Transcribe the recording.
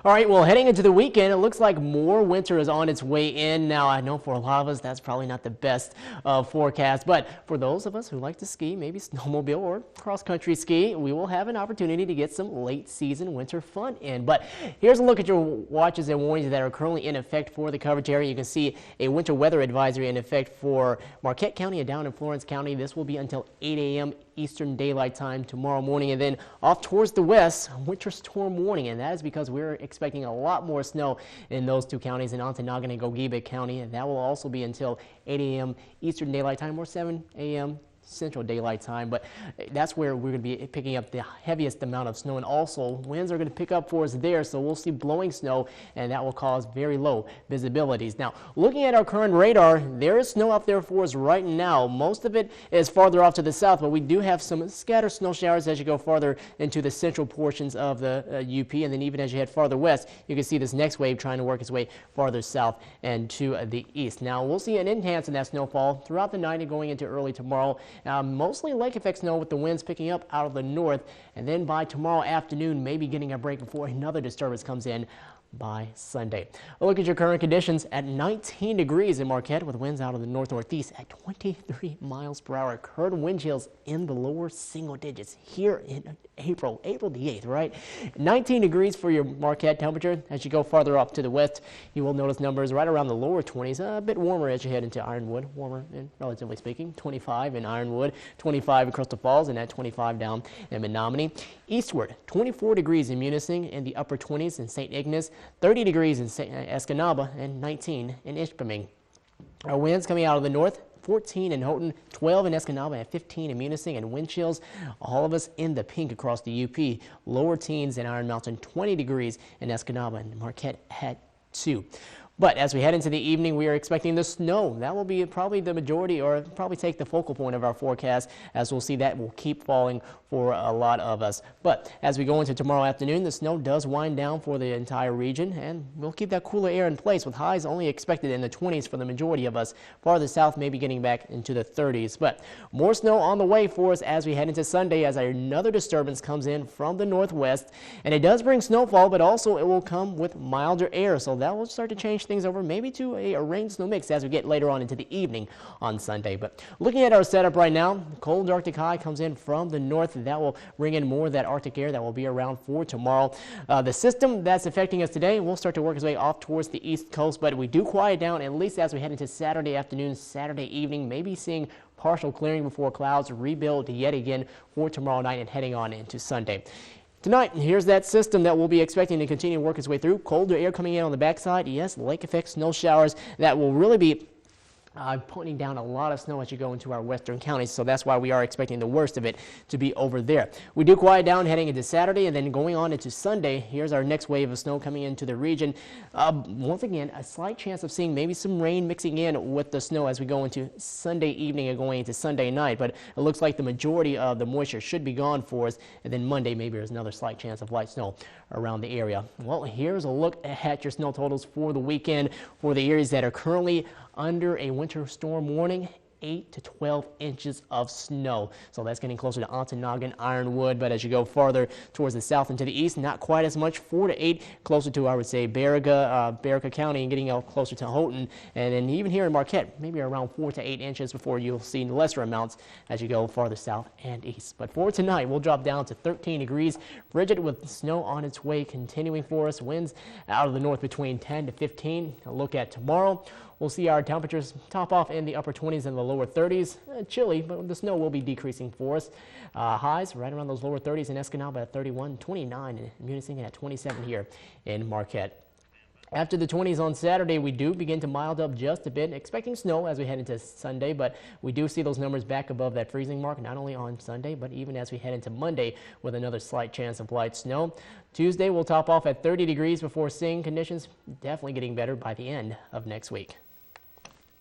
All right, well, heading into the weekend, it looks like more winter is on its way in. Now, I know for a lot of us, that's probably not the best forecast, but for those of us who like to ski, maybe snowmobile or cross-country ski, we will have an opportunity to get some late-season winter fun in. But here's a look at your watches and warnings that are currently in effect for the coverage area. You can see a winter weather advisory in effect for Marquette County and down in Florence County. This will be until 8 a.m. Eastern Daylight Time tomorrow morning, and then off towards the west, winter storm warning, and that is because we're expecting a lot more snow in those two counties, in Ontonagon and Gogebic County, and that will also be until 8 a.m. Eastern Daylight Time or 7 a.m. Central Daylight Time, but that's where we're going to be picking up the heaviest amount of snow, and also winds are going to pick up for us there, so we'll see blowing snow, and that will cause very low visibilities. Now, looking at our current radar, there is snow up there for us right now. Most of it is farther off to the south, but we do have some scattered snow showers as you go farther into the central portions of the UP, and then even as you head farther west, you can see this next wave trying to work its way farther south and to the east. Now, we'll see an enhance in that snowfall throughout the night and going into early tomorrow. Mostly lake effect snow with the winds picking up out of the north, and then by tomorrow afternoon, maybe getting a break before another disturbance comes in by Sunday. A look at your current conditions at 19 degrees in Marquette with winds out of the north-northeast at 23 miles per hour. Current wind chills in the lower single digits here in April the 8th, right? 19 degrees for your Marquette temperature. As you go farther up to the west, you will notice numbers right around the lower 20s, a bit warmer as you head into Ironwood, warmer relatively speaking, 25 in Ironwood, 25 in Crystal Falls, and at 25 down in Menominee. Eastward, 24 degrees in Munising, in the upper 20s in St. Ignace, 30 degrees in Escanaba, and 19 in Ishpeming. Our winds coming out of the north, 14 in Houghton, 12 in Escanaba, and 15 in Munising, and wind chills, all of us in the pink across the UP. Lower teens in Iron Mountain, 20 degrees in Escanaba, and Marquette at 2. But as we head into the evening, we are expecting the snow. That will be probably the majority, or probably take the focal point of our forecast, as we'll see that will keep falling for a lot of us. But as we go into tomorrow afternoon, the snow does wind down for the entire region, and we'll keep that cooler air in place with highs only expected in the 20s for the majority of us. Farther south, maybe getting back into the 30s. But more snow on the way for us as we head into Sunday, as another disturbance comes in from the northwest. And it does bring snowfall, but also it will come with milder air, so that will start to change things over maybe to a rain snow mix as we get later on into the evening on Sunday. But looking at our setup right now, cold Arctic high comes in from the north. That will bring in more of that Arctic air that will be around for tomorrow. The system that's affecting us today will start to work its way off towards the east coast, but we do quiet down at least as we head into Saturday afternoon, Saturday evening, maybe seeing partial clearing before clouds rebuild yet again for tomorrow night and heading on into Sunday. Tonight, here's that system that we'll be expecting to continue to work its way through. Colder air coming in on the backside. Yes, lake effect snow showers that will really be putting down a lot of snow as you go into our western counties, so that's why we are expecting the worst of it to be over there. We do quiet down heading into Saturday, and then going on into Sunday. Here's our next wave of snow coming into the region. Once again, a slight chance of seeing maybe some rain mixing in with the snow as we go into Sunday evening and going into Sunday night, but it looks like the majority of the moisture should be gone for us, and then Monday maybe there's another slight chance of light snow around the area. Well, here's a look at your snow totals for the weekend for the areas that are currently under a winter storm warning. 8 to 12 inches of snow. So that's getting closer to Ontonagon, Ironwood, but as you go farther towards the south and to the east, not quite as much, 4 to 8, closer to, I would say, Baraga County, and getting out closer to Houghton, and then even here in Marquette, maybe around 4 to 8 inches before you'll see lesser amounts as you go farther south and east. But for tonight, we'll drop down to 13 degrees, frigid with snow on its way continuing for us, winds out of the north between 10 to 15. A look at tomorrow. We'll see our temperatures top off in the upper 20s and the lower 30s. Chilly, but the snow will be decreasing for us. Highs right around those lower 30s in Escanaba at 31, 29 in Munising, and at 27 here in Marquette. After the 20s on Saturday, we do begin to mild up just a bit, expecting snow as we head into Sunday, but we do see those numbers back above that freezing mark, not only on Sunday, but even as we head into Monday with another slight chance of light snow. Tuesday will top off at 30 degrees before seeing conditions definitely getting better by the end of next week.